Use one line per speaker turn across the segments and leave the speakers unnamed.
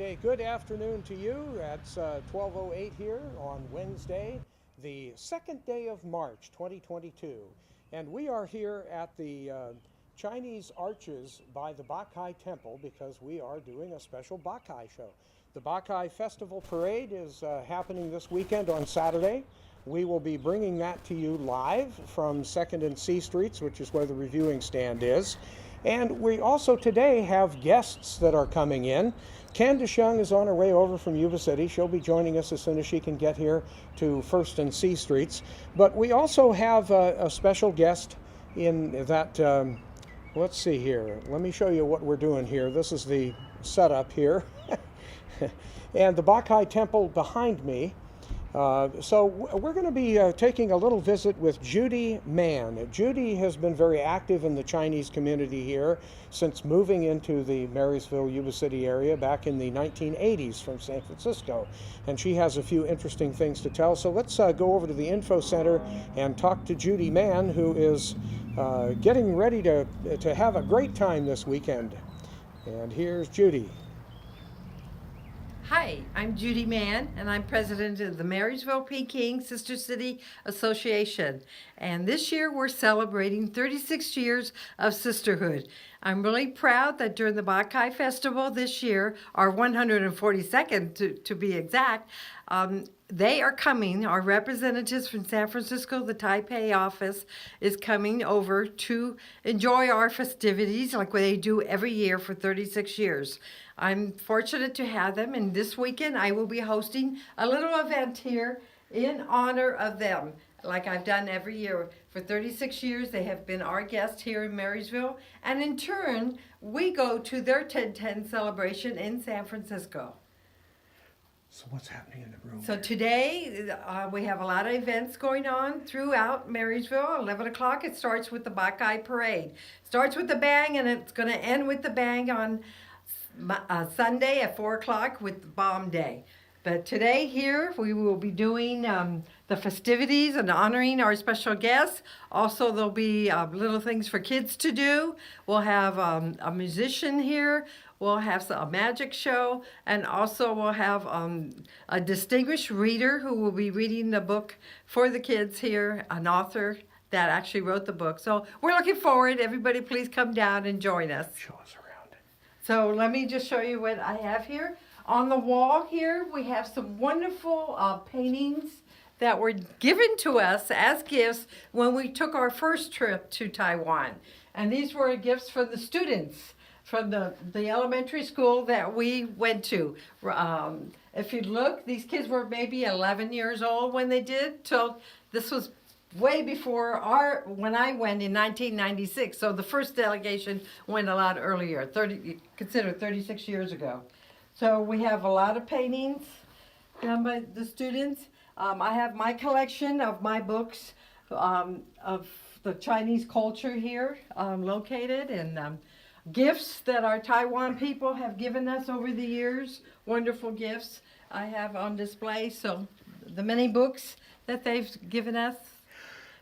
And a good afternoon to you. It's 12:08 here on Wednesday, the second day of March 2022. And we are here at the Chinese Arches by the Bakkai Temple because we are doing a special Bakkai show. The Bakkai Festival Parade is happening this weekend on Saturday. We will be bringing that to you live from 2nd and C Streets, which is where the reviewing stand is. And we also today have guests that are coming in. Candace Young is on her way over from Yuba City. She'll be joining us as soon as she can get here to 1st and C Streets. But we also have a special guest in that, let's see here. Let me show you what we're doing here. This is the setup here. And the Bakkai Temple behind me. So we're going to be taking a little visit with Judy Mann. Judy has been very active in the Chinese community here since moving into the Marysville, Yuba City area back in the 1980s from San Francisco. And she has a few interesting things to tell. So let's go over to the Info Center and talk to Judy Mann, who is getting ready to have a great time this weekend. And here's Judy.
Hi, I'm Judy Mann, and I'm president of the Marysville Peking Sister City Association. And this year we're celebrating 36 years of sisterhood. I'm really proud that during the Bakkai Festival this year, our 142nd to be exact, they are coming, our representatives from San Francisco, the Taipei office, is coming over to enjoy our festivities like they do every year for 36 years. I'm fortunate to have them, and this weekend I will be hosting a little event here in honor of them, like I've done every year. For 36 years, they have been our guests here in Marysville, and in turn, we go to their 10/10 celebration in San Francisco.
So what's happening in the room?
So today, we have a lot of events going on throughout Marysville. 11 o'clock, it starts with the BOK-KAI Parade. Starts with a bang, and it's going to end with the bang on Sunday at 4 o'clock with Bomb Day. But today here, we will be doing the festivities and honoring our special guests. Also, there'll be little things for kids to do. We'll have a musician here. We'll have a magic show, and also we'll have a distinguished reader who will be reading the book for the kids here, an author that actually wrote the book. So we're looking forward. Everybody please come down and join us.
Show us around.
So let me just show you what I have here. On the wall here, we have some wonderful paintings that were given to us as gifts when we took our first trip to Taiwan. And these were gifts for the students from the elementary school that we went to. If you look, these kids were maybe 11 years old when they did. So this was way before when I went in 1996. So the first delegation went a lot earlier, consider 36 years ago. So we have a lot of paintings done by the students. I have my collection of my books of the Chinese culture here located, and gifts that our Taiwan people have given us over the years, wonderful gifts I have on display. So the many books that they've given us.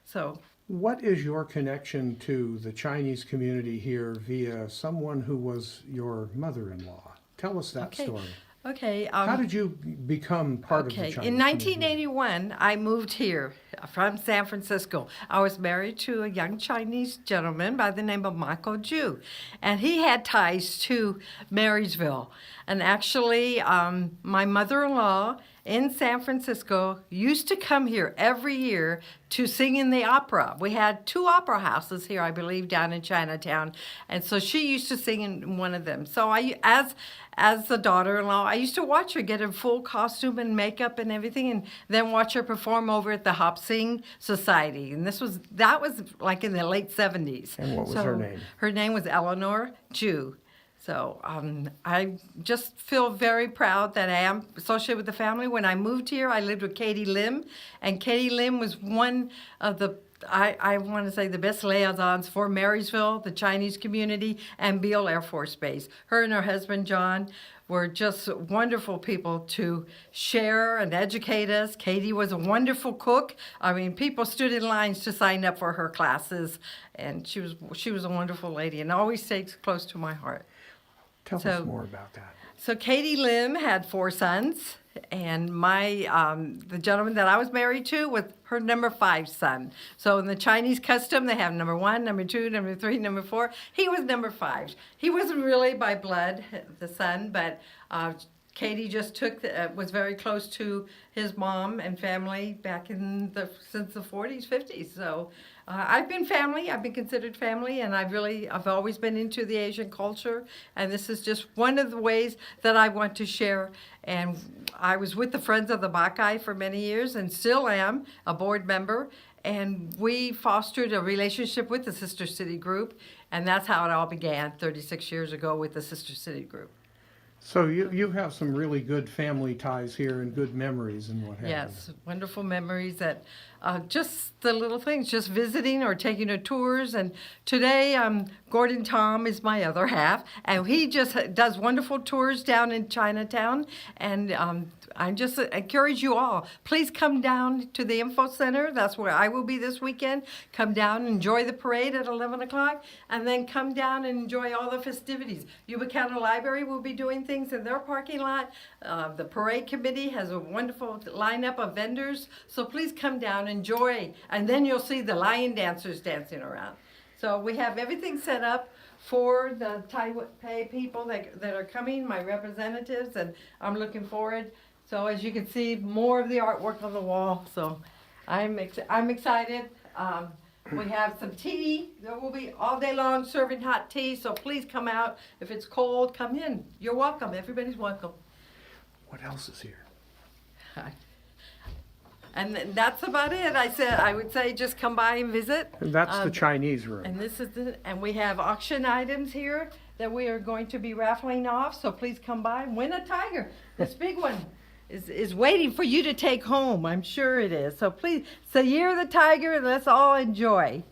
So,
what is your connection to the Chinese community here via someone who was your mother-in-law? Tell us that story.
Okay.
How did you become part of the Chinese community?
In 1981, I moved here from San Francisco. I was married to a young Chinese gentleman by the name of Michael Ju, and he had ties to Marysville. And actually, my mother-in-law in San Francisco used to come here every year to sing in the opera. We had 2 opera houses here, I believe, down in Chinatown, and so she used to sing in one of them. So I, as the daughter-in-law, I used to watch her get in full costume and makeup and everything, and then watch her perform over at the Hop Sing Society. And that was like in the late 70s.
And what was her name?
Her name was Eleanor Ju. So I just feel very proud that I am associated with the family. When I moved here, I lived with Katie Lim, and Katie Lim was one of the, I want to say, the best liaisons for Marysville, the Chinese community, and Beale Air Force Base. Her and her husband, John, were just wonderful people to share and educate us. Katie was a wonderful cook. I mean, people stood in lines to sign up for her classes, and she was a wonderful lady, and always stays close to my heart.
Tell us more about that.
So Katie Lim had 4 sons, and the gentleman that I was married to was her number 5 son. So in the Chinese custom, they have number 1, number 2, number 3, number 4. He was number 5. He wasn't really by blood the son, but Katie just was very close to his mom and family back since the 40s, 50s. So I've been family. I've been considered family, and I've always been into the Asian culture. And this is just one of the ways that I want to share. And I was with the Friends of the Bakkai for many years, and still am a board member. And we fostered a relationship with the Sister City group, and that's how it all began 36 years ago with the Sister City group.
So you have some really good family ties here and good memories and what have you.
Yes, wonderful memories that just the little things, just visiting or taking the tours. And today, Gordon Tom is my other half, and he just does wonderful tours down in Chinatown. And I just encourage you all, please come down to the Info Center. That's where I will be this weekend. Come down, enjoy the parade at 11 o'clock, and then come down and enjoy all the festivities. Yuba County Library will be doing things in their parking lot. The parade committee has a wonderful lineup of vendors, so please come down, enjoy, and then you'll see the lion dancers dancing around. So we have everything set up for the Taipei people that are coming, my representatives, and I'm looking forward. So as you can see, more of the artwork on the wall. So I'm excited. We have some tea. There will be all day long serving hot tea. So please come out. If it's cold, come in. You're welcome. Everybody's welcome.
What else is here?
And that's about it. I would say just come by and visit.
And that's the Chinese room.
And and we have auction items here that we are going to be raffling off. So please come by and win a tiger. This big one is waiting for you to take home. I'm sure it is. So please, it's the year of the tiger, and let's all enjoy.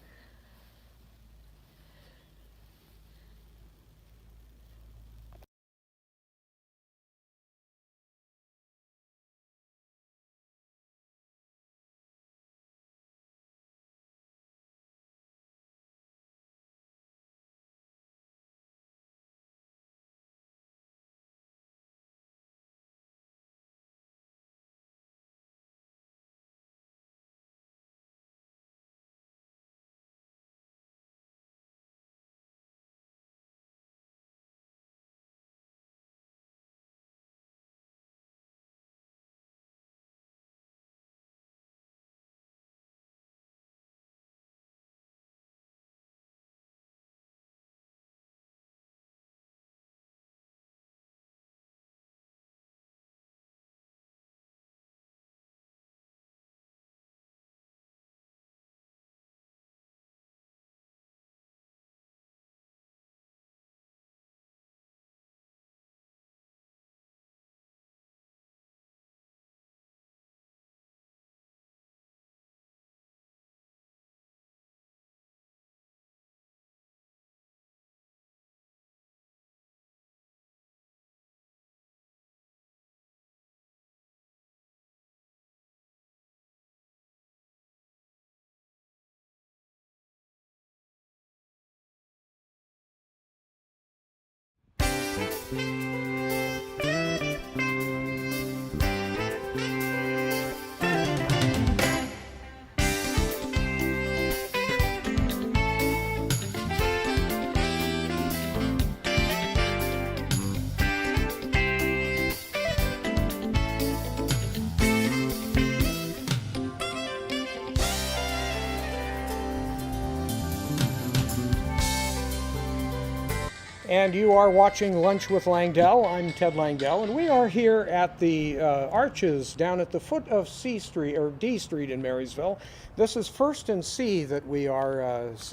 And you are watching Lunch with Langdell. I'm Ted Langdell, and we are here at the arches down at the foot of C Street, or D Street in Marysville. This is First and C that we are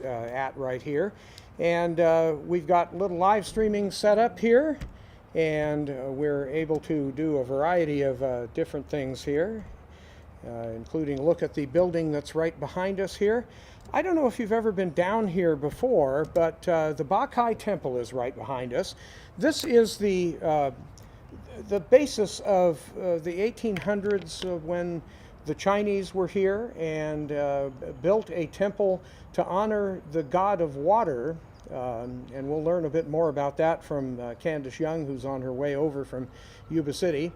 at right here. And we've got little live streaming set up here, and we're able to do a variety of different things here, including look at the building that's right behind us here. I don't know if you've ever been down here before, but the Bakkai Temple is right behind us. This is the basis of the 1800s when the Chinese were here and built a temple to honor the god of water, And we'll learn a bit more about that from Candace Young, who's on her way over from Yuba City.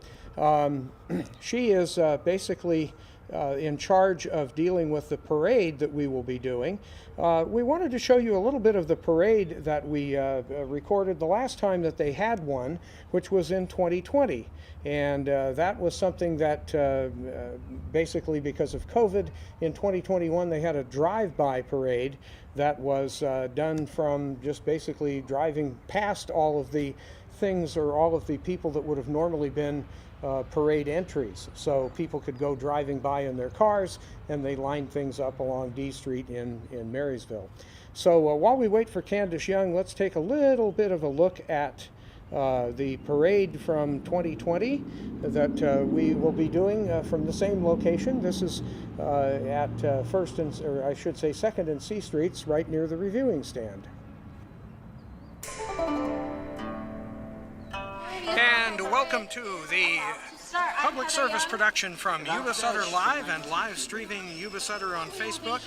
She is basically in charge of dealing with the parade that we will be doing. We wanted to show you a little bit of the parade that we recorded the last time that they had one, which was in 2020. And that was something that basically because of COVID in 2021 they had a drive-by parade that was done from just basically driving past all of the things or all of the people that would have normally been parade entries. So people could go driving by in their cars and they lined things up along D Street in Marysville. So while we wait for Candace Young, let's take a little bit of a look at the parade from 2020 that we will be doing from the same location. This is at First and, or I should say Second and C Streets, right near the reviewing stand. And welcome to the public service production from Yuba-Sutter Live and live streaming Yuba-Sutter on Facebook.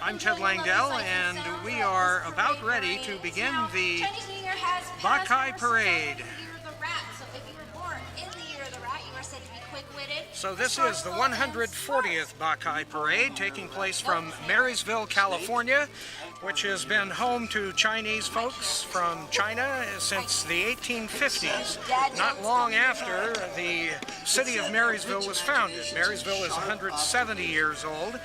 I'm Ted Langdell, and we are about ready to begin the BOK-KAI Parade. So this is the 140th BOK-KAI Parade taking place from Marysville, California, which has been home to Chinese folks from China since the 1850s, not long after the city of Marysville was founded. Marysville is 170 years old,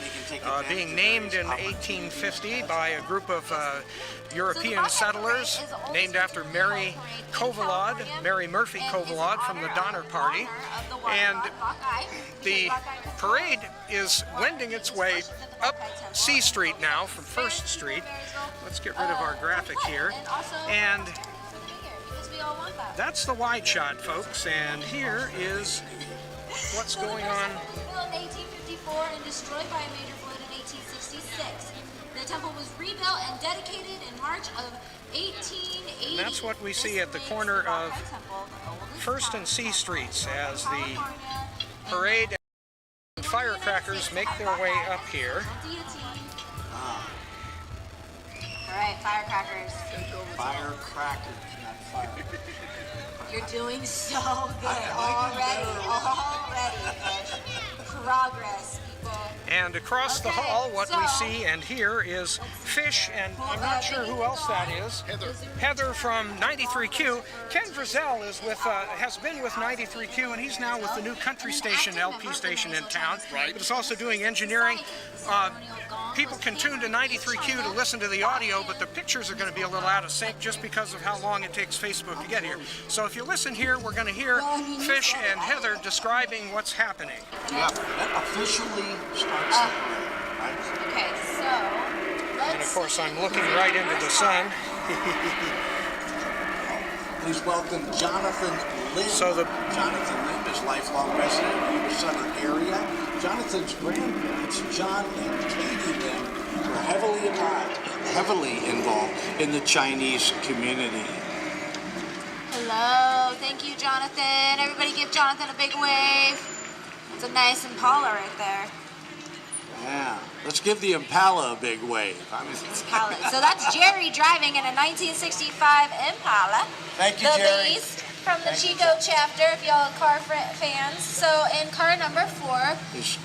being named in 1850 by a group of European settlers named after Mary Murphy Covilod from the Donner Party. And the parade is wending its way up C Street now from First Street. Let's get rid of our graphic here. And that's the wide shot, folks. And here is what's going on.
Built in 1854 and destroyed by a major flood in 1866. The temple was rebuilt and dedicated in March of 1880.
And that's what we see at the corner of First and C Streets as the parade and firecrackers make their way up here.
All right, firecrackers.
Firecrackers, not fire.
You're doing so good already. Progress, people.
And across the hall, what we see and hear is Fish, and I'm not sure who else that is. Heather from 93Q. Ken Frizzell is with, has been with 93Q, and he's now with the new country station, LP station in town. Right. But is also doing engineering. People can tune to 93Q to listen to the audio, but the pictures are going to be a little out of sync just because of how long it takes Facebook to get here. So if you listen here, we're going to hear Fish and Heather describing what's happening.
Yeah, that officially starts the parade, right?
Okay, so let's.
And of course, I'm looking right into the sun.
Please welcome Jonathan Lim. Jonathan Lim is lifelong resident of the Yuba-Sutter area. Jonathan's grandparents, John and Katie Lim, were heavily involved in the Chinese community.
Hello, thank you, Jonathan. Everybody give Jonathan a big wave. It's a nice Impala right there.
Yeah, let's give the Impala a big wave.
Impala. So that's Jerry driving in a 1965 Impala.
Thank you,
the
Jerry.
Lees from the Chico chapter, if y'all are car fans. So in car number 4,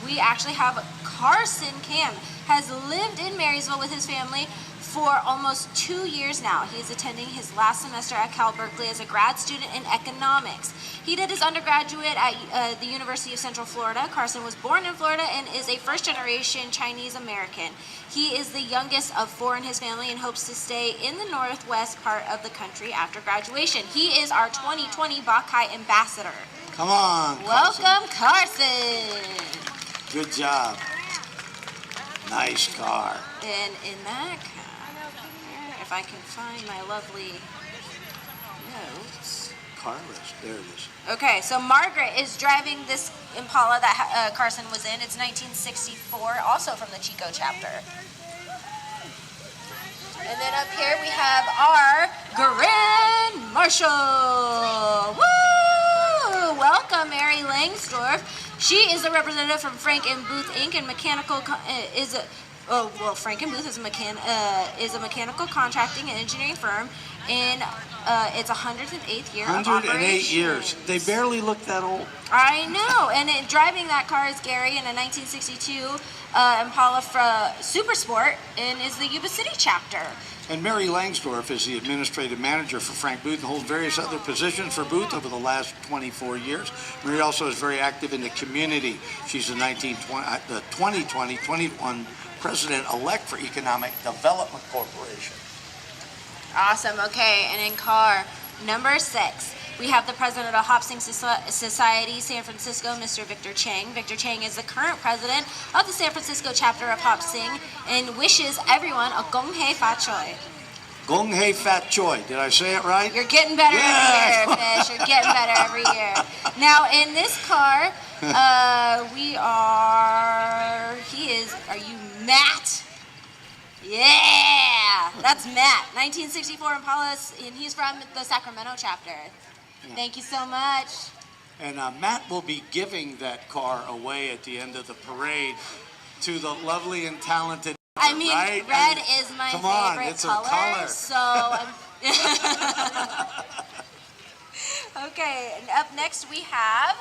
we actually have Carson Cam. Has lived in Marysville with his family for almost 2 years now. He is attending his last semester at Cal Berkeley as a grad student in economics. He did his undergraduate at the University of Central Florida. Carson was born in Florida and is a first-generation Chinese American. He is the youngest of 4 in his family and hopes to stay in the northwest part of the country after graduation. He is our 2020 BOK-KAI ambassador.
Come on,
Welcome, Carson.
Good job. Nice car.
And in that car, if I can find my lovely notes.
Car list, there it is.
Okay, so Margaret is driving this Impala that Carson was in. It's 1964, also from the Chico chapter. And then up here we have our Grand Marshal. Woo! Welcome, Mary Langsdorf. She is a representative from Frank and Booth Inc. and Frank and Booth is a mechanical contracting and engineering firm, and it's 108th year of
108
operation.
years. They barely look that old.
I know, and driving that car is Gary in a 1962 Impala Super Sport, and is the Yuba City chapter.
And Mary Langsdorff is the administrative manager for Frank Booth and holds various other positions for Booth over the last 24 years. Mary also is very active in the community. She's the 2020-21 president-elect for Economic Development Corporation.
Awesome. Okay, and in car number 6, we have the president of Hopsing Society San Francisco, Mr. Victor Chang. Victor Chang is the current president of the San Francisco chapter of Hopsing and wishes everyone a Gong Hei Fa Choi.
Gong Hei Fat Choi. Did I say it right?
You're getting better every year, Fish. You're getting better every year. Now, in this car, are you Matt? Yeah, that's Matt, 1964 Impala, and he's from the Sacramento chapter. Thank you so much.
And Matt will be giving that car away at the end of the parade to the lovely and talented.
I mean,
right?
red is my favorite
it's
color,
a color.
so. Okay, and up next we have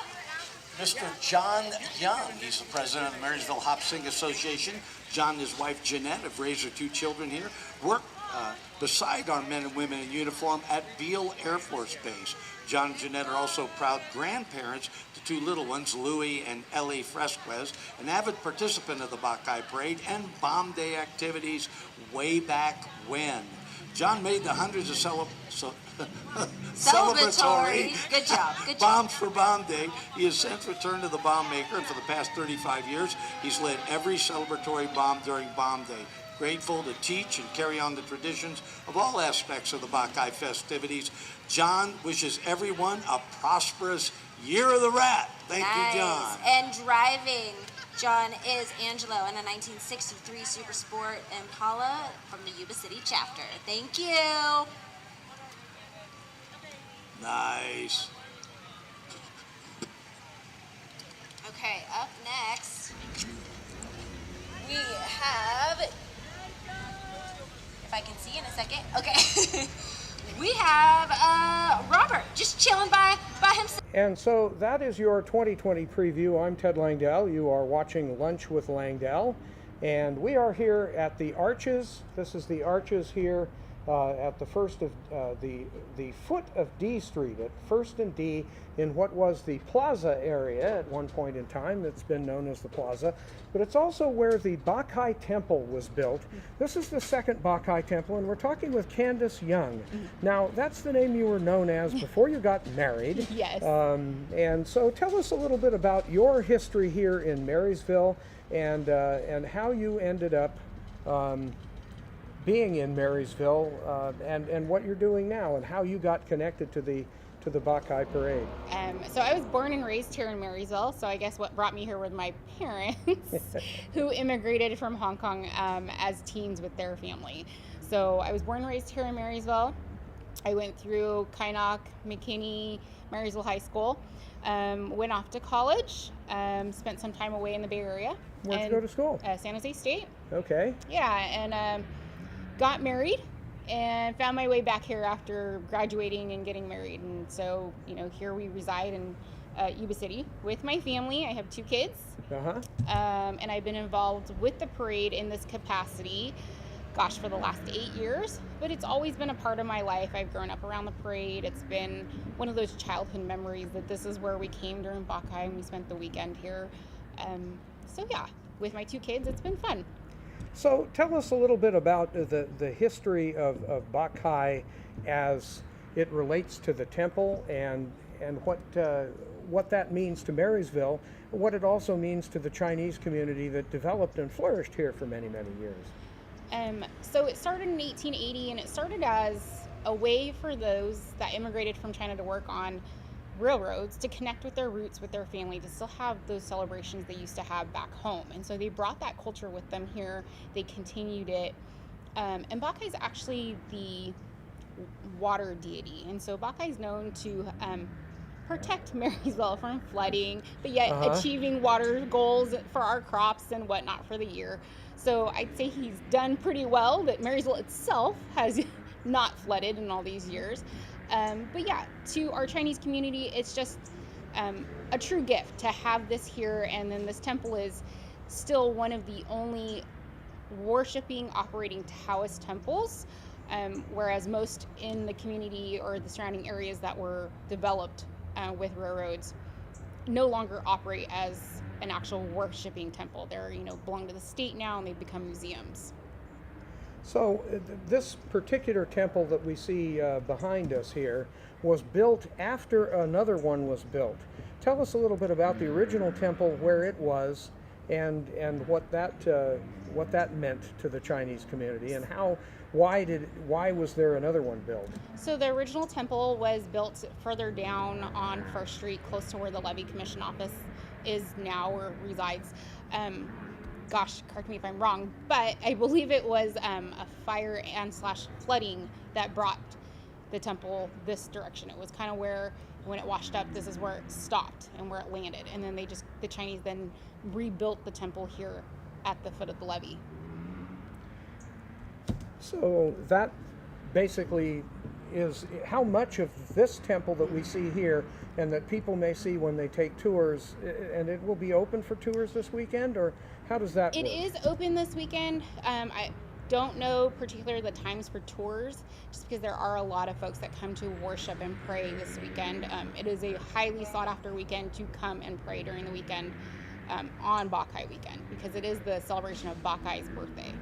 Mr. John Young. He's the president of the Marysville Hopsing Association. John and his wife Jeanette have raised their 2 children here, work beside our men and women in uniform at Beale Air Force Base. John and Jeanette are also proud grandparents to 2 little ones, Louie and Ellie Fresquez, an avid participant of the Bakkai Parade and Bomb Day activities way back when. John made the hundreds of celebratory
Good job.
bombs for Bomb Day. He has since returned to the bomb maker, and for the past 35 years, he's led every celebratory bomb during Bomb Day. Grateful to teach and carry on the traditions of all aspects of the Buckeye festivities. John wishes everyone a prosperous Year of the Rat. Thank you, John.
And driving, John, is Angelo in a 1963 Super Sport Impala from the Yuba City chapter. Thank you.
Nice.
Okay, up next, we have, if I can see in a second, okay, we have Robert just chilling by himself.
And so that is your 2020 preview. I'm Ted Langdell. You are watching Lunch with Langdell. And we are here at the Arches. This is the Arches here at the first of the foot of D Street, at First and D, in what was the Plaza area at one point in time. That's been known as the Plaza. But it's also where the Bakkai Temple was built. This is the second Bakkai Temple, and we're talking with Candace Young. Now, that's the name you were known as before you got married.
Yes.
And so tell us a little bit about your history here in Marysville and how you ended up being in Marysville and what you're doing now and how you got connected to the Bakkai Parade.
So I was born and raised here in Marysville, so I guess what brought me here were my parents who immigrated from Hong Kong as teens with their family. So I was born and raised here in Marysville. I went through Kynoch, McKinney, Marysville High School, went off to college, spent some time away in the Bay Area.
Where'd you go to school?
San Jose State.
Okay.
Yeah, and got married and found my way back here after graduating and getting married. And so, here we reside in Yuba City with my family. I have 2 kids. And I've been involved with the parade in this capacity, for the last 8 years. But it's always been a part of my life. I've grown up around the parade. It's been one of those childhood memories that this is where we came during Bakkai and we spent the weekend here. So yeah, with my 2 kids, it's been fun.
So tell us a little bit about the history of Bakkai as it relates to the temple and what that means to Marysville, what it also means to the Chinese community that developed and flourished here for many, many years.
So it started in 1880, and it started as a way for those that immigrated from China to work on railroads to connect with their roots, with their family, to still have those celebrations they used to have back home. And so they brought that culture with them here. They continued it. And Bakkai is actually the water deity. And so Bakkai is known to protect Marysville from flooding, but yet achieving water goals for our crops and whatnot for the year. So I'd say he's done pretty well, that Marysville itself has not flooded in all these years. But yeah, to our Chinese community, it's just a true gift to have this here. And then this temple is still one of the only worshiping, operating Taoist temples, whereas most in the community or the surrounding areas that were developed with railroads no longer operate as an actual worshiping temple. They're, belong to the state now, and they've become museums.
So this particular temple that we see behind us here was built after another one was built. Tell us a little bit about the original temple, where it was, and what that meant to the Chinese community, and why was there another one built?
So the original temple was built further down on First Street, close to where the Levy Commission office is now, or resides. Gosh, correct me if I'm wrong, but I believe it was a fire and / flooding that brought the temple this direction. It was kind of where, when it washed up, this is where it stopped and where it landed. And then the Chinese then rebuilt the temple here at the foot of the levee.
So that basically is how much of this temple that we see here and that people may see when they take tours, and it will be open for tours this weekend, or how does that work?
It is open this weekend. I don't know particularly the times for tours, just because there are a lot of folks that come to worship and pray this weekend. It is a highly sought after weekend to come and pray during the weekend on Bakkai weekend, because it is the celebration of Bakkai's birthday.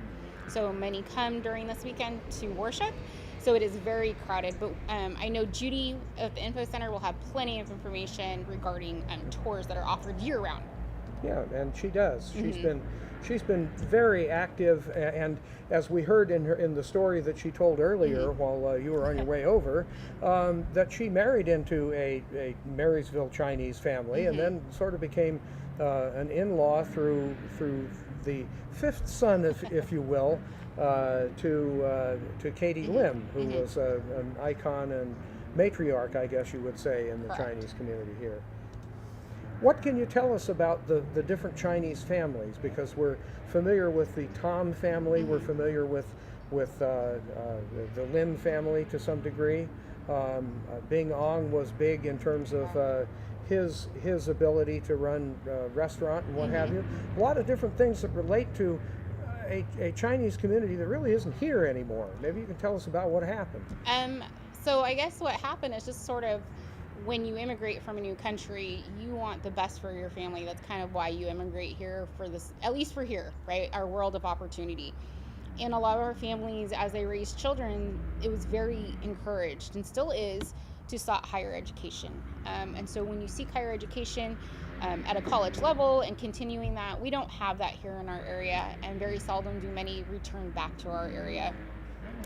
So many come during this weekend to worship. So it is very crowded, but I know Judy at the Info Center will have plenty of information regarding tours that are offered year-round.
Yeah, and she does.
Mm-hmm.
She's been very active, and as we heard in the story that she told earlier,
Mm-hmm.
while you were on your way over, that she married into a Marysville Chinese family,
Mm-hmm.
and then sort of became an in-law through the fifth son, if you will, to Katie Lim, who
Mm-hmm.
was an icon and matriarch, I guess you would say, in the
Correct.
Chinese community here. What can you tell us about the different Chinese families? Because we're familiar with the Tom family, we're familiar with the Lim family to some degree. Bing Ong was big in terms of his ability to run a restaurant and what have you. A lot of different things that relate to a Chinese community that really isn't here anymore. Maybe you can tell us about what happened.
So I guess what happened is just sort of, when you immigrate from a new country, you want the best for your family. That's kind of why you immigrate here, for this, at least for here, right? Our world of opportunity. And a lot of our families, as they raise children, it was very encouraged, and still is, to sought higher education. And so when you seek higher education at a college level and continuing that, we don't have that here in our area, and very seldom do many return back to our area,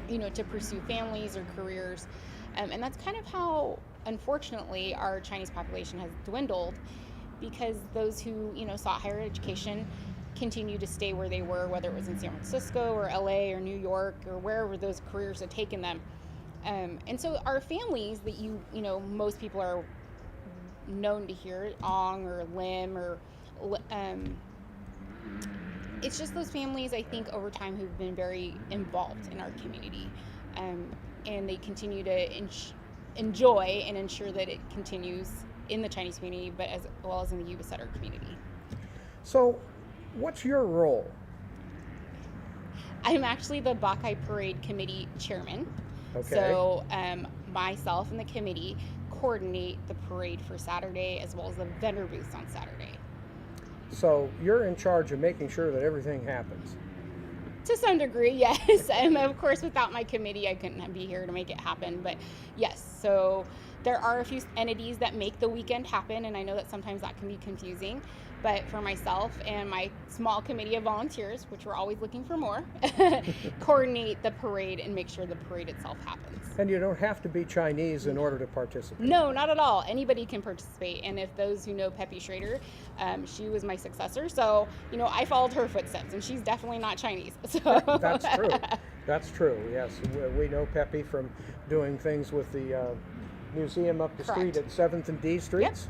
to pursue families or careers. And that's kind of how, unfortunately, our Chinese population has dwindled, because those who, sought higher education continue to stay where they were, whether it was in San Francisco or LA or New York or wherever those careers had taken them. And so our families that most people are known to hear, Ong or Lim, or it's just those families, I think, over time, who've been very involved in our community, and they continue to enjoy and ensure that it continues in the Chinese community, but as well as in the Yuba-Sutter community.
So, what's your role?
I'm actually the BOK-KAI Parade Committee Chairman.
Okay.
So myself and the committee coordinate the parade for Saturday, as well as the vendor booths on Saturday.
So you're in charge of making sure that everything happens.
To some degree, yes. And of course, without my committee, I couldn't be here to make it happen. But yes, so there are a few entities that make the weekend happen, and I know that sometimes that can be confusing. But for myself and my small committee of volunteers, which we're always looking for more, coordinate the parade and make sure the parade itself happens.
And you don't have to be Chinese in order to participate.
No, not at all. Anybody can participate. And if those who know Peppy Schrader, she was my successor. So, I followed her footsteps, and she's definitely not Chinese. So
That's true. That's true, yes. We know Peppy from doing things with the museum up the
Correct.
street at 7th and D Streets.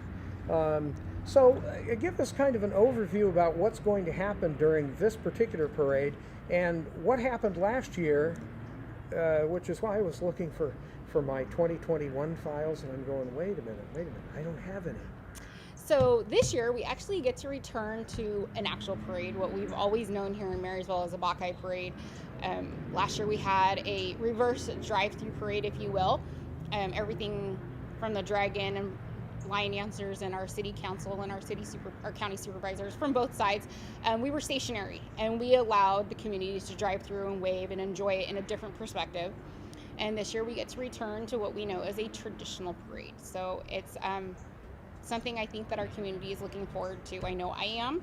Yep.
So give us kind of an overview about what's going to happen during this particular parade and what happened last year, which is why I was looking for my 2021 files, and I'm going, wait a minute, I don't have any.
So this year we actually get to return to an actual parade, what we've always known here in Marysville as a Buckeye parade. Last year we had a reverse drive-through parade, if you will. Everything from the dragon and line dancers and our city council and our county supervisors from both sides, we were stationary, and we allowed the communities to drive through and wave and enjoy it in a different perspective. And this year we get to return to what we know as a traditional parade. So it's something I think that our community is looking forward to. I know I am,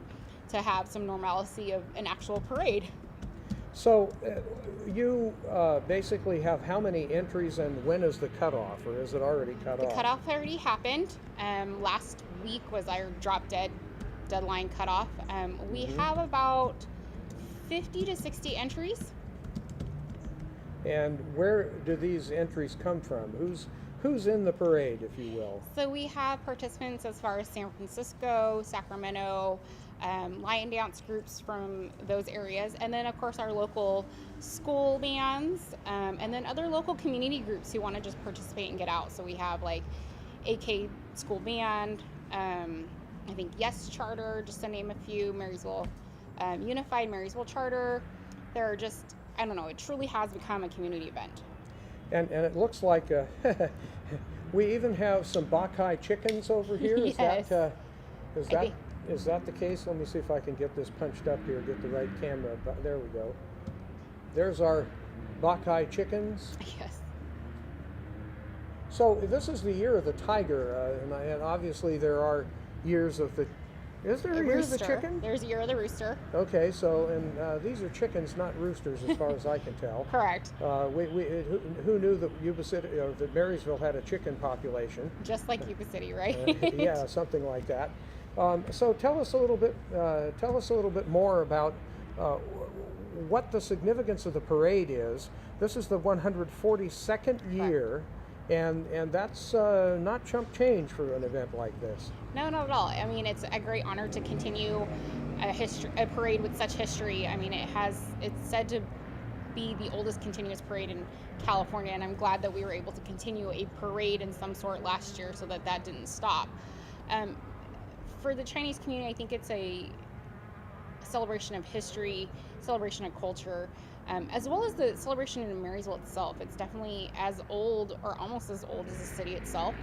to have some normalcy of an actual parade.
So you basically have how many entries, and when is the cutoff, or is it already cut off?
The cutoff already happened. Last week was our drop dead deadline cutoff. We have about 50 to 60 entries.
And where do these entries come from? Who's in the parade, if you will?
So we have participants as far as San Francisco, Sacramento, lion dance groups from those areas, and then of course our local school bands, and then other local community groups who want to just participate and get out. So we have like AK School Band, I think Yes Charter, just to name a few, Marysville Unified Marysville Charter. There are just, I don't know, it truly has become a community event.
And it looks like we even have some Bakkai chickens over here.
Yes.
Is that the case? Let me see if I can get this punched up here, get the right camera. There we go. There's our Bakkai chickens.
Yes.
So this is the year of the tiger, and obviously there are years of the. Is there a year of the chicken?
There's a year of the rooster.
Okay, so and these are chickens, not roosters, as far as I can tell.
Correct.
Who knew that Yuba-Sutter, that Marysville had a chicken population?
Just like Yuba City, right?
Yeah, something like that. So tell us a little bit more about what the significance of the parade is. This is the 142nd year, and that's not chump change for an event like this.
No, not at all. I mean, it's a great honor to continue a parade with such history. I mean, it's said to be the oldest continuous parade in California, and I'm glad that we were able to continue a parade in some sort last year so that didn't stop. For the Chinese community, I think it's a celebration of history, celebration of culture, as well as the celebration in Marysville itself. It's definitely as old, or almost as old, as the city itself.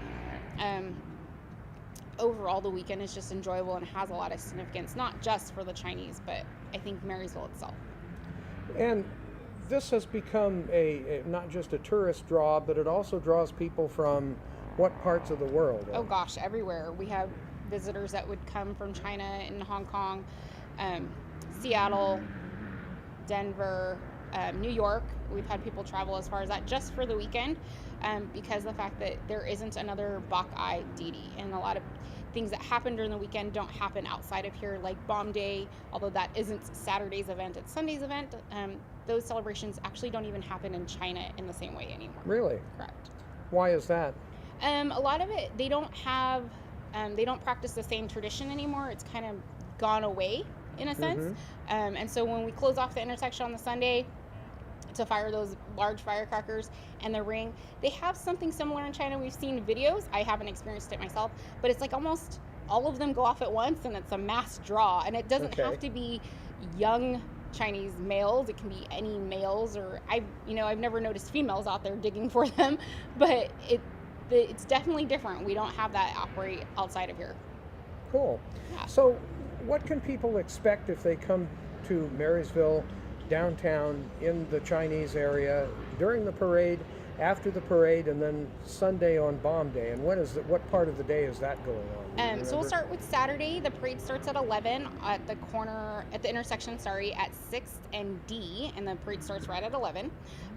Overall, the weekend is just enjoyable and has a lot of significance, not just for the Chinese, but I think Marysville itself.
And this has become not just a tourist draw, but it also draws people from what parts of the world?
Oh gosh, everywhere. We have visitors that would come from China and Hong Kong, Seattle, Denver, New York. We've had people travel as far as that just for the weekend, because the fact that there isn't another Buckeye Didi, and a lot of things that happen during the weekend don't happen outside of here, like Bomb Day, although that isn't Saturday's event, it's Sunday's event. Those celebrations actually don't even happen in China in the same way anymore.
Really?
Correct.
Why is that?
A lot of it, they don't practice the same tradition anymore. It's kind of gone away in a sense. And so when we close off the intersection on the Sunday to fire those large firecrackers and the ring, they have something similar in China. We've seen videos. I haven't experienced it myself, but it's like almost all of them go off at once, and it's a mass draw. And it doesn't have to be young Chinese males. It can be any males, or I've never noticed females out there digging for them, but it's definitely different. We don't have that operate outside of here.
Cool.
Yeah.
So what can people expect if they come to Marysville, downtown, in the Chinese area, during the parade, after the parade, and then Sunday on Bomb Day? And what part of the day is that going on?
So we'll start with Saturday. The parade starts at 11 at the intersection, at 6th and D, and the parade starts right at 11.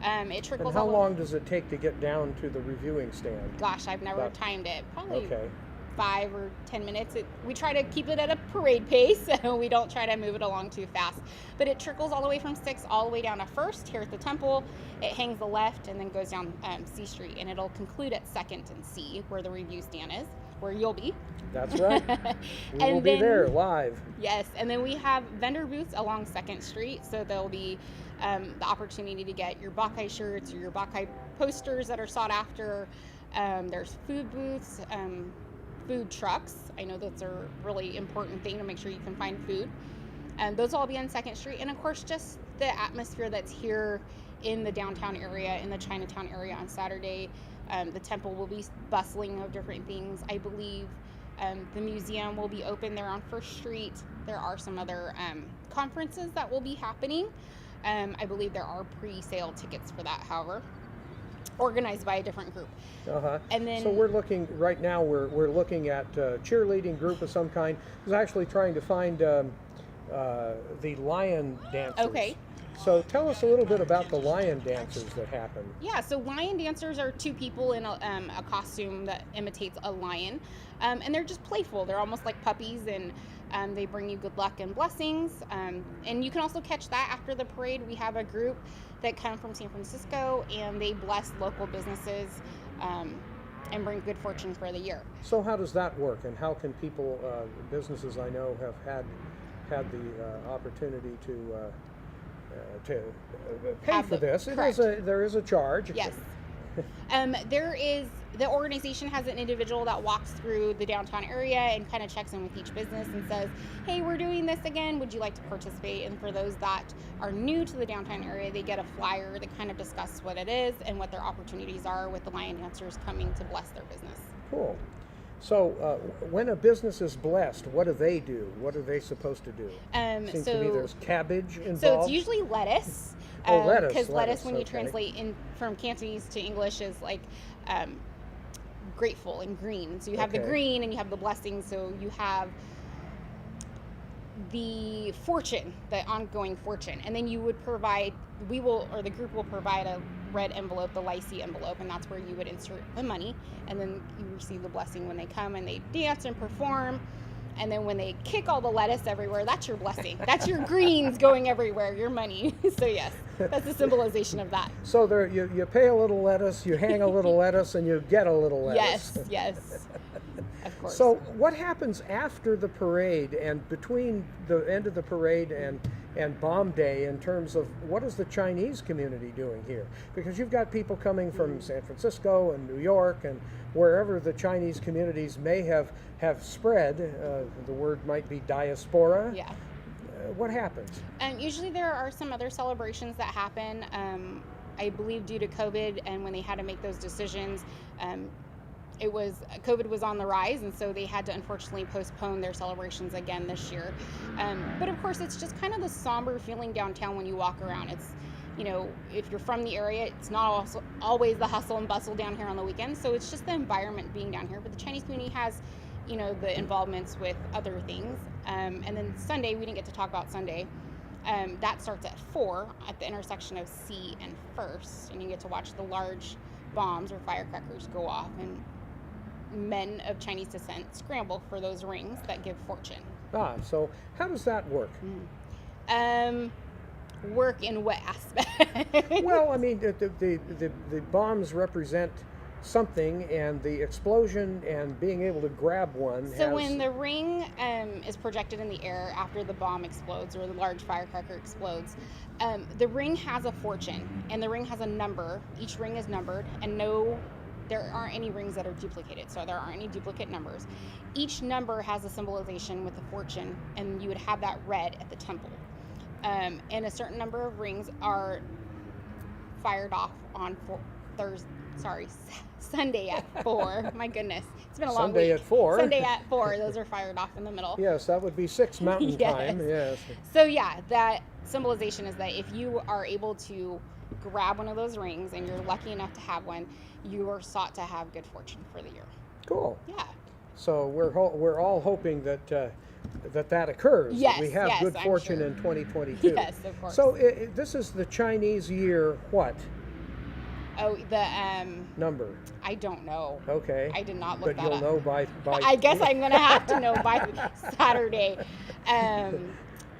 It trickles.
And how long does it take to get down to the reviewing stand?
Gosh, I've never timed it. Probably
okay.
5 or 10 minutes. We try to keep it at a parade pace, so we don't try to move it along too fast. But it trickles all the way from 6th all the way down to 1st here at the temple. It hangs the left and then goes down C Street, and it'll conclude at 2nd and C, where the review stand is, where you'll be.
That's right. We will
And
be
then-
there live.
Yes, and then we have vendor booths along 2nd Street, so there'll be the opportunity to get your Bakkai shirts or your Bakkai posters that are sought after. There's food booths, food trucks. I know that's a really important thing to make sure you can find food. And those will all be on 2nd Street. And of course, just the atmosphere that's here in the downtown area, in the Chinatown area on Saturday. The temple will be bustling of different things. I believe the museum will be open there on 1st Street. There are some other conferences that will be happening. I believe there are pre-sale tickets for that, however, organized by a different group. And then,
so we're looking right now. We're looking at a cheerleading group of some kind. I was actually trying to find the lion dancers.
Okay.
So tell us a little bit about the lion dancers that happen.
Yeah, so lion dancers are 2 people in a costume that imitates a lion, and they're just playful. They're almost like puppies, and they bring you good luck and blessings. And you can also catch that after the parade. We have a group that come from San Francisco, and they bless local businesses and bring good fortune for the year.
So how does that work, and how can people, businesses I know have had the opportunity to pay
Have
for
the-
this?
correct.
There is a charge.
Yes. The organization has an individual that walks through the downtown area and kind of checks in with each business and says, hey, we're doing this again. Would you like to participate? And for those that are new to the downtown area, they get a flyer that kind of discusses what it is and what their opportunities are with the lion dancers coming to bless their business.
Cool. So when a business is blessed, what do they do? What are they supposed to do? Seems to me there's cabbage involved.
So it's usually lettuce.
Oh, lettuce,
Because lettuce, when you
okay.
translate in from Cantonese to English, is like grateful and green. So you have the
Okay.
green and you have the blessing. So you have the fortune, the ongoing fortune, and then you would provide. The group will provide a red envelope, the lycee envelope, and that's where you would insert the money, and then you receive the blessing when they come and they dance and perform. And then when they kick all the lettuce everywhere, that's your blessing. That's your greens going everywhere, your money. So yes, that's the symbolization of that.
So there, you pay a little lettuce, you hang a little lettuce, and you get a little lettuce.
Yes, of course.
So what happens after the parade and between the end of the parade and Bomb Day in terms of what is the Chinese community doing here? Because you've got people coming from San Francisco and New York and wherever the Chinese communities may have spread. The word might be diaspora.
Yeah.
What happens?
Usually there are some other celebrations that happen. I believe due to COVID and when they had to make those decisions, COVID was on the rise, and so they had to unfortunately postpone their celebrations again this year. But of course, it's just kind of the somber feeling downtown when you walk around. It's, if you're from the area, it's not also always the hustle and bustle down here on the weekends. So it's just the environment being down here. But the Chinese community has, the involvements with other things. And then Sunday, we didn't get to talk about Sunday. That starts at 4 at the intersection of C and 1st, and you get to watch the large bombs or firecrackers go off, and men of Chinese descent scramble for those rings that give fortune.
So how does that work?
Work in what aspect?
Well, I mean, the bombs represent something, and the explosion and being able to grab one.
So when the ring is projected in the air after the bomb explodes or the large firecracker explodes, the ring has a fortune, and the ring has a number. Each ring is numbered, and there aren't any rings that are duplicated, so there aren't any duplicate numbers. Each number has a symbolization with a fortune, and you would have that read at the temple. And a certain number of rings are fired off on Sunday at 4. My goodness, it's been a long
Sunday
week.
at 4.
Sunday at 4. Those are fired off in the middle.
Yes, that would be 6 Mountain
Yes.
Time. Yes.
So yeah, that symbolization is that if you are able to grab one of those rings and you're lucky enough to have one, you are sought to have good fortune for the year.
Cool.
Yeah.
So we're all hoping that that occurs.
Yes,
we have
yes,
good
I'm
fortune
sure.
in 2022.
Yes, of course.
So this is the Chinese year what
Oh, the
number?
I don't know.
Okay.
I did not look
But
that
you'll
up.
know by.
I guess I'm gonna have to know by Saturday.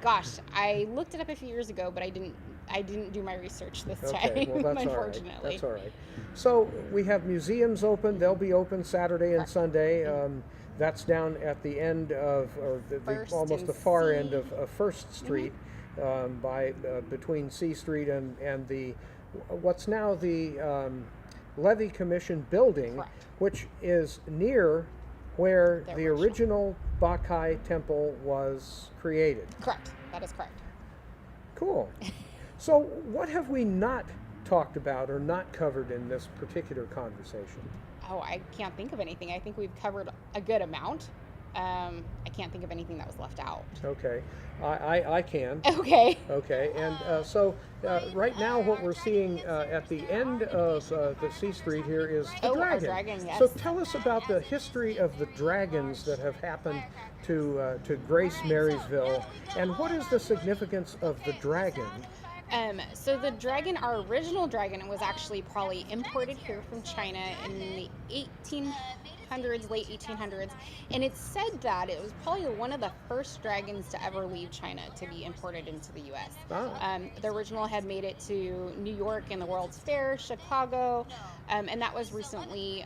Gosh, I looked it up a few years ago, but I I didn't do my research this
Okay,
time,
well, that's all right.
unfortunately.
That's all right. So we have museums open. They'll be open Saturday and
Correct.
Sunday. That's down at the end of, or almost
and
the far
C.
end of First Street, by between C Street and the what's now the Levy Commission building,
Correct.
which is near where
The
the original Bakkai temple was created.
Correct. That is correct.
Cool. So what have we not talked about or not covered in this particular conversation?
Oh, I can't think of anything. I think we've covered a good amount. I can't think of anything that was left out.
Okay, I can.
Okay.
Okay, and so right now what we're seeing at the end of the C Street here is the
Oh, our
dragon.
dragon, yes.
So tell us about the history of the dragons that have happened to grace Marysville, and what is the significance of the dragon?
So the dragon, our original dragon, was actually probably imported here from China in the 1800s, late 1800s, and it's said that it was probably one of the first dragons to ever leave China to be imported into the U.S.
Ah.
The original had made it to New York in the World's Fair, Chicago, and that was recently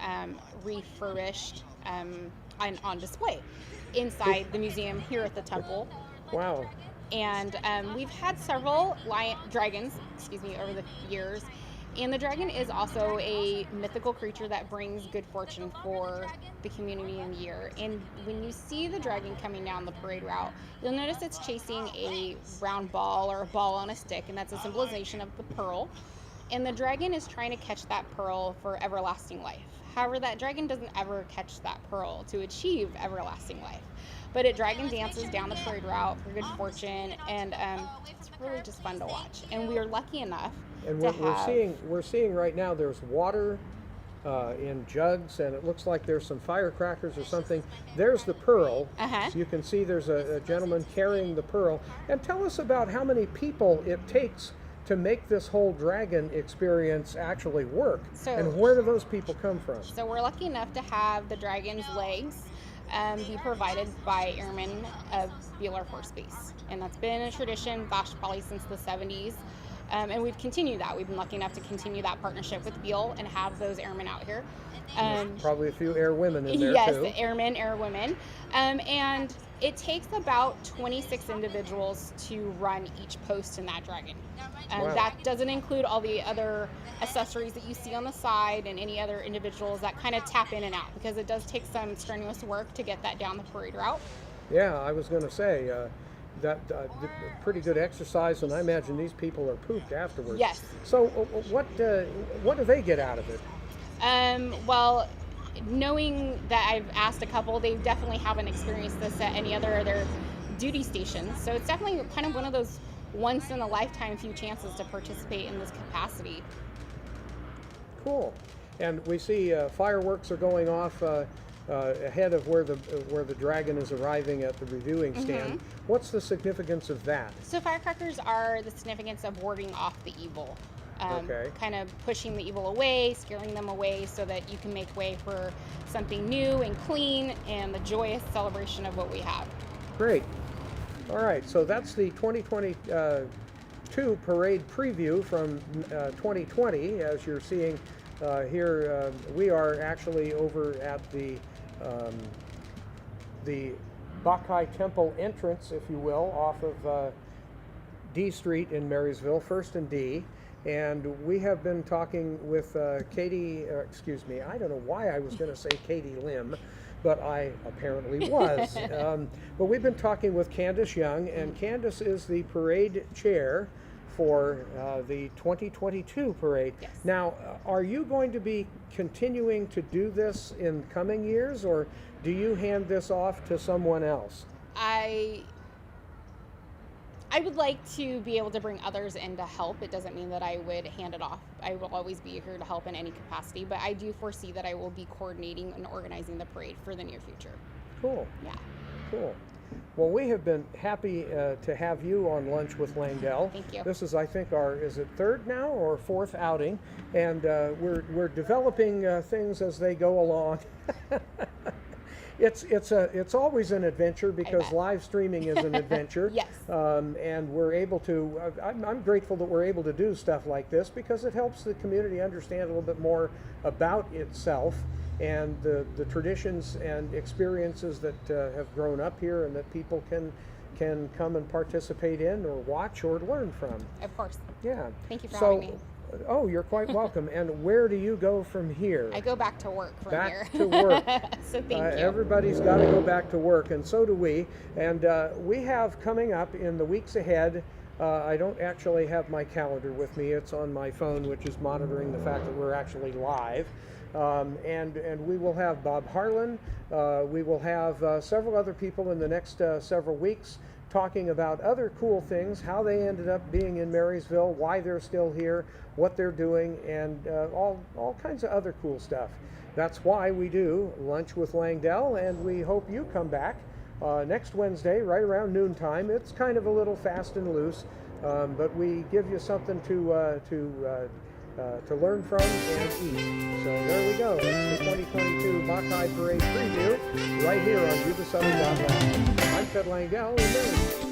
refurbished and on display inside the museum here at the temple.
Wow.
And we've had several dragons, over the years. And the dragon is also a mythical creature that brings good fortune for the community in the year. And when you see the dragon coming down the parade route, you'll notice it's chasing a round ball or a ball on a stick, and that's a symbolization of the pearl. And the dragon is trying to catch that pearl for everlasting life. However, that dragon doesn't ever catch that pearl to achieve everlasting life. But it dragon dances down the parade route for good fortune, and it's really just fun to watch. And we are lucky enough
And
to
we're seeing right now there's water in jugs, and it looks like there's some firecrackers or something. There's the pearl.
Uh-huh.
So you can see there's a gentleman carrying the pearl. And tell us about how many people it takes to make this whole dragon experience actually work. And where do those people come from?
So we're lucky enough to have the dragon's legs be provided by airmen of Beale Air Force Base. And that's been a tradition, probably since the 70s. And we've continued that. We've been lucky enough to continue that partnership with Beale and have those airmen out here.
There's probably a few air women in there
yes,
too.
Yes, airmen, air women. And it takes about 26 individuals to run each post in that dragon.
Wow.
That doesn't include all the other accessories that you see on the side and any other individuals that kind of tap in and out, because it does take some strenuous work to get that down the parade route.
Yeah, I was going to say that pretty good exercise, and I imagine these people are pooped afterwards.
Yes.
So what do they get out of it?
Well, knowing that I've asked a couple, they definitely haven't experienced this at any other of their duty stations. So it's definitely kind of one of those once in a lifetime few chances to participate in this capacity.
Cool. And we see fireworks are going off ahead of where the dragon is arriving at the reviewing stand.
Mm-hmm.
What's the significance of that?
So firecrackers are the significance of warding off the evil.
Okay.
Kind of pushing the evil away, scaring them away so that you can make way for something new and clean and the joyous celebration of what we have.
Great. All right, so that's the 2022 parade preview from 2020. As you're seeing here, we are actually over at the Bakkai Temple entrance, if you will, off of D Street in Marysville, 1st and D. And we have been talking with Katie, I don't know why I was going to say Katie Lim, but I apparently was. But we've been talking with Candace Young, and Candace is the parade chair for the 2022 parade.
Yes.
Now, are you going to be continuing to do this in coming years, or do you hand this off to someone else?
I would like to be able to bring others in to help. It doesn't mean that I would hand it off. I will always be here to help in any capacity, but I do foresee that I will be coordinating and organizing the parade for the near future.
Cool.
Yeah.
Cool. Well, we have been happy to have you on Lunch with Langdell.
Thank you.
This is, I think, is it third now or fourth outing? And we're developing things as they go along. It's always an adventure because
bet.
live streaming is an adventure.
Yes.
And we're able to. I'm grateful that we're able to do stuff like this because it helps the community understand a little bit more about itself and the traditions and experiences that have grown up here and that people can come and participate in or watch or learn from.
Of course.
Yeah.
Thank you for
So,
having me.
oh, you're quite welcome. And where do you go from here?
I go back to work from here.
Back to work.
So thank you.
Everybody's got to go back to work, and so do we. And we have coming up in the weeks ahead, I don't actually have my calendar with me. It's on my phone, which is monitoring the fact that we're actually live. And we will have Bob Harlan. We will have several other people in the next several weeks talking about other cool things, how they ended up being in Marysville, why they're still here, what they're doing, and all kinds of other cool stuff. That's why we do Lunch with Langdell, and we hope you come back next Wednesday right around noontime. It's kind of a little fast and loose, but we give you something to learn from and eat. So there we go. It's the 2022 BOK-KAI Parade preview right here on Yuba-Sutter.live. I'm Ted Langdell.